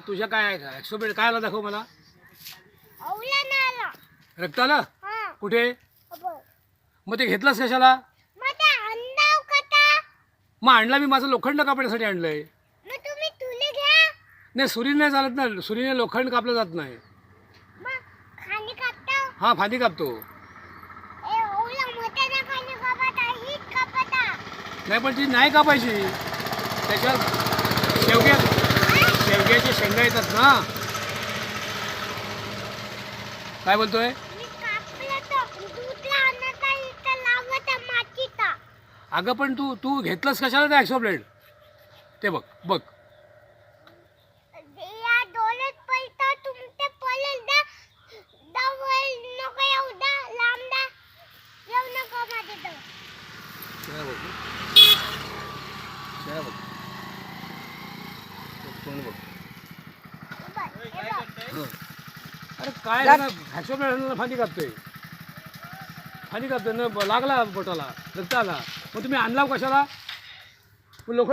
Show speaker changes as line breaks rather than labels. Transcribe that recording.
तुझ्या काय ॲक्सोबेट काय आला दाखव मला.
औला नाला.
रक्त आलं
हां.
कुठे.
अबो.
मग ते घेतलंस कशाला.
मग ते अंडाव कटा.
मग आणला मी माझं लोखंड कापण्यासाठी आणलंय.
मग तुम्ही तुले घ्या.
नाही सुरीने नाही चालत ना. सुरीने लोखंड कापलं जात नाही.
मग खाली कापता.
हां फांदी कापतो.
ए औला मोठ्या ना खाली कापता हीच कापता.
नाही पण ती नाही कापायची. त्याच्यात शेवग्याचे शेंगा येतात ना. काय बोलतोय.
मी कापलं तो दूधला आणता इथं लावता मातीचा.
अगं पण तू तू घेतलंस कशाला ते ॲक्सोब्लेड. ते बघ बघ.
या डोळ्यात पडतं तुमचे पडेल दा दवल नको येऊ दा लांब दा येऊ नको माझे तर.
काय बघ काय बघ तोंड बघ. हं. अरे काय ॲक्सोब्लेड फांदी कापतोय. फांदी कापतोय ना लागला बोटाला रक्त आला. मग तुम्ही आणला कशाला. लोखंड